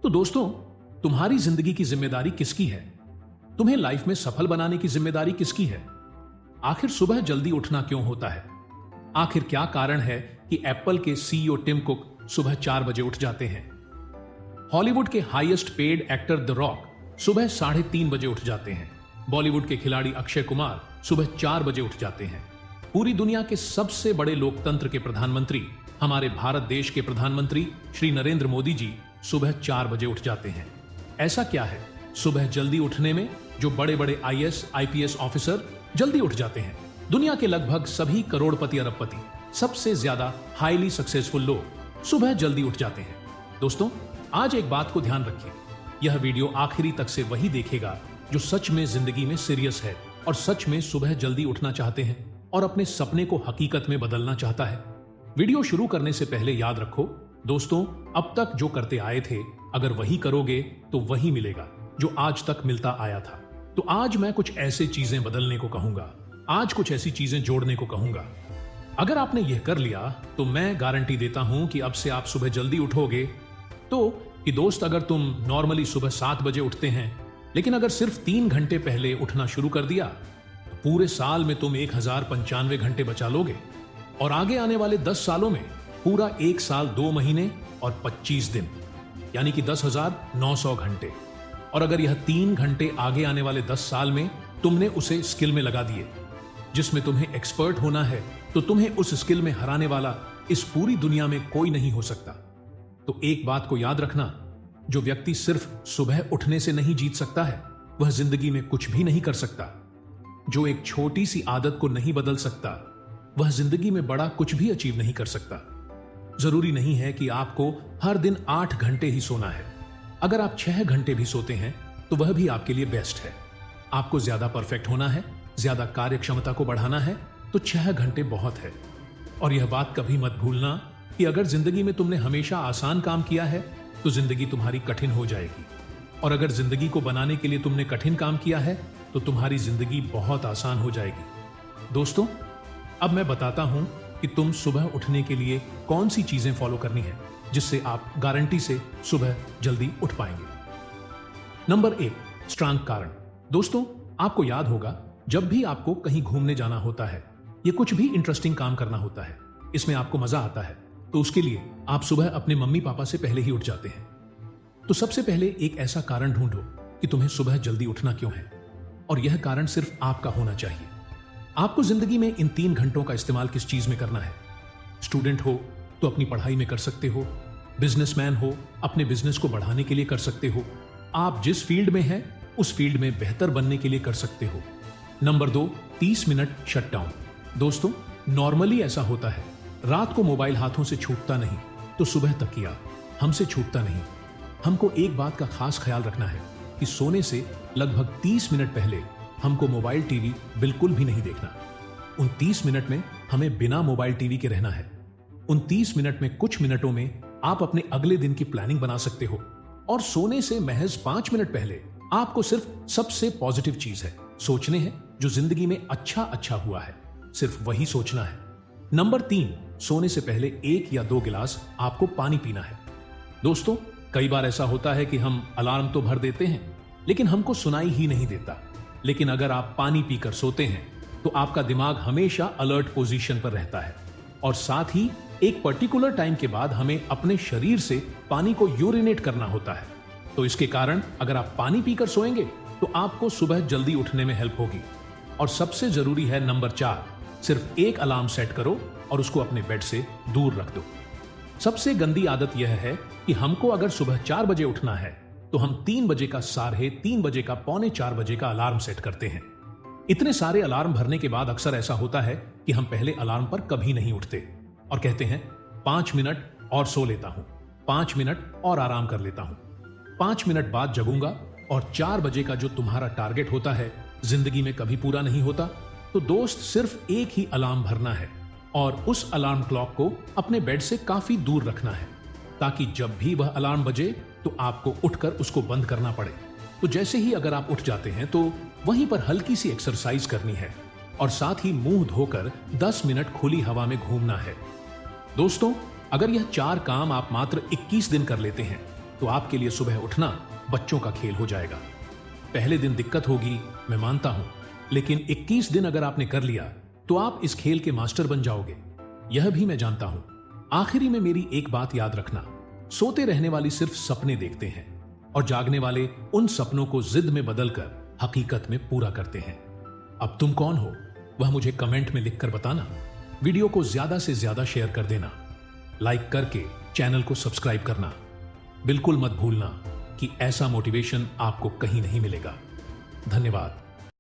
तो दोस्तों, तुम्हारी जिंदगी की जिम्मेदारी किसकी है? तुम्हें लाइफ में सफल बनाने की जिम्मेदारी किसकी है? आखिर सुबह जल्दी उठना क्यों होता है? आखिर क्या कारण है कि एप्पल के सीईओ टिम कुक सुबह 4 बजे उठ जाते हैं? हॉलीवुड के highest paid actor the rock सुबह 3:30 बजे उठ जाते हैं। बॉलीवुड के खिलाड़ी अक्षय कुमार सुबह 4 बजे उठ जाते हैं। पूरी दुनिया के सबसे बड़े लोकतंत्र के प्रधानमंत्री, हमारे भारत देश के प्रधानमंत्री श्री नरेंद्र मोदी जी सुबह 4 बजे उठ जाते हैं। ऐसा क्या है सुबह जल्दी उठने में जो बड़े बड़े आईएएस आईपीएस ऑफिसर जल्दी उठ जाते हैं? दुनिया के लगभग सभी करोड़पति अरबपति, सबसे ज्यादा हाईली सक्सेसफुल लोग सुबह जल्दी उठ जाते हैं। दोस्तों, आज एक बात को ध्यान रखिए, यह वीडियो आखिरी तक से वही देखेगा जो सच में जिंदगी में सीरियस है और सच में सुबह जल्दी उठना चाहते हैं और अपने सपने को हकीकत में बदलना चाहता है। वीडियो शुरू करने से पहले याद रखो दोस्तों, अब तक जो करते आए थे अगर वही करोगे तो वही मिलेगा जो आज तक मिलता आया था। तो आज मैं कुछ ऐसे चीजें बदलने को कहूंगा, आज कुछ ऐसी चीजें जोड़ने को कहूंगा। अगर आपने यह कर लिया तो मैं गारंटी देता हूं कि अब से आप सुबह जल्दी उठोगे। तो कि दोस्त, अगर तुम नॉर्मली सुबह 7 बजे उठते हैं लेकिन अगर सिर्फ 3 घंटे पहले उठना शुरू कर दिया तो पूरे साल में तुम 1095 घंटे बचा लोगे और आगे आने वाले 10 सालों में पूरा 1 साल 2 महीने और 25 दिन, यानी कि 10,900 घंटे। और अगर यह 3 घंटे आगे आने वाले 10 साल में तुमने उसे स्किल में लगा दिए जिसमें तुम्हें एक्सपर्ट होना है, तो तुम्हें उस स्किल में हराने वाला इस पूरी दुनिया में कोई नहीं हो सकता। तो एक बात को याद रखना, जो व्यक्ति सिर्फ सुबह उठने से नहीं जीत सकता है वह जिंदगी में कुछ भी नहीं कर सकता। जो एक छोटी सी आदत को नहीं बदल सकता वह जिंदगी में बड़ा कुछ भी अचीव नहीं कर सकता। जरूरी नहीं है कि आपको हर दिन 8 घंटे ही सोना है। अगर आप 6 घंटे भी सोते हैं तो वह भी आपके लिए बेस्ट है। आपको ज्यादा परफेक्ट होना है, ज्यादा कार्य क्षमता को बढ़ाना है तो 6 घंटे बहुत है। और यह बात कभी मत भूलना कि अगर जिंदगी में तुमने हमेशा आसान काम किया है तो जिंदगी तुम्हारी कठिन हो जाएगी, और अगर जिंदगी को बनाने के लिए तुमने कठिन काम किया है तो तुम्हारी जिंदगी बहुत आसान हो जाएगी। दोस्तों, अब मैं बताता हूं कि तुम सुबह उठने के लिए कौन सी चीजें फॉलो करनी है जिससे आप गारंटी से सुबह जल्दी उठ पाएंगे। नंबर 1, स्ट्रांग कारण। दोस्तों, आपको याद होगा जब भी आपको कहीं घूमने जाना होता है या कुछ भी इंटरेस्टिंग काम करना होता है, इसमें आपको मजा आता है, तो उसके लिए आप सुबह अपने मम्मी पापा से पहले ही उठ जाते हैं। तो सबसे पहले एक ऐसा कारण ढूंढो कि तुम्हें सुबह जल्दी उठना क्यों है, और यह कारण सिर्फ आपका होना चाहिए। आपको जिंदगी में इन 3 घंटों का इस्तेमाल किस चीज में करना है? स्टूडेंट हो तो अपनी पढ़ाई में कर सकते हो, बिजनेसमैन हो अपने बिजनेस को बढ़ाने के लिए कर सकते हो, आप जिस फील्ड में हैं उस फील्ड में बेहतर बनने के लिए कर सकते हो। Number 2, 30 minute shutdown. दोस्तों, नॉर्मली ऐसा होता है, रात को मोबाइल हाथों से छूटता नहीं तो सुबह तकिया हमसे छूटता नहीं। हमको एक बात का खास ख्याल रखना है कि सोने से लगभग 30 मिनट पहले हमको मोबाइल टीवी बिल्कुल भी नहीं देखना। उन 30 मिनट में हमें बिना मोबाइल टीवी के रहना है। उन 30 मिनट में कुछ मिनटों में आप अपने अगले दिन की प्लानिंग बना सकते हो, और सोने से महज 5 मिनट पहले आपको सिर्फ सबसे पॉजिटिव चीज है सोचने हैं जो जिंदगी में अच्छा हुआ है, सिर्फ वही सोचना है। नंबर 3, सोने से पहले 1 या 2 गिलास आपको पानी पीना है। दोस्तों, कई बार ऐसा होता है कि हम अलार्म तो भर देते हैं लेकिन हमको सुनाई ही नहीं देता। लेकिन अगर आप पानी पीकर सोते हैं तो आपका दिमाग हमेशा अलर्ट पोजीशन पर रहता है, और साथ ही एक पर्टिकुलर टाइम के बाद हमें अपने शरीर से पानी को यूरिनेट करना होता है। तो इसके कारण अगर आप पानी पीकर सोएंगे तो आपको सुबह जल्दी उठने में हेल्प होगी। और सबसे जरूरी है नंबर 4, सिर्फ एक अलार्म सेट करो और उसको अपने बेड से दूर रख दो। सबसे गंदी आदत यह है कि हमको अगर सुबह 4 बजे उठना है तो हम 3 बजे का, 3:30 बजे का, 3:45 बजे का अलार्म सेट करते हैं। इतने सारे अलार्म भरने के बाद अक्सर ऐसा होता है कि हम पहले अलार्म पर कभी नहीं उठते और कहते हैं 5 मिनट और सो लेता हूं, 5 मिनट और आराम कर लेता हूं, 5 मिनट बाद जगूंगा, और 4 बजे का जो तुम्हारा टारगेट होता है जिंदगी में कभी पूरा नहीं होता। तो दोस्त, सिर्फ एक ही अलार्म भरना है और उस अलार्म क्लॉक को अपने बेड से काफी दूर रखना है ताकि जब भी वह अलार्म बजे तो आपको उठकर उसको बंद करना पड़े। तो जैसे ही अगर आप उठ जाते हैं तो वहीं पर हल्की सी एक्सरसाइज करनी है और साथ ही मुंह धोकर 10 मिनट खुली हवा में घूमना है। दोस्तों, अगर यह 4 काम आप मात्र 21 दिन कर लेते हैं तो आपके लिए सुबह उठना बच्चों का खेल हो जाएगा। पहले दिन दिक्कत होगी, मैं मानता हूं, लेकिन 21 दिन अगर आपने कर लिया तो आप इस खेल के मास्टर बन जाओगे, यह भी मैं जानता हूं। आखिरी में मेरी एक बात याद रखना, सोते रहने वाली सिर्फ सपने देखते हैं और जागने वाले उन सपनों को जिद में बदलकर हकीकत में पूरा करते हैं। अब तुम कौन हो वह मुझे कमेंट में लिखकर बताना। वीडियो को ज्यादा से ज्यादा शेयर कर देना, लाइक करके चैनल को सब्सक्राइब करना। बिल्कुल मत भूलना कि ऐसा मोटिवेशन आपको कहीं नहीं मिलेगा। धन्यवाद।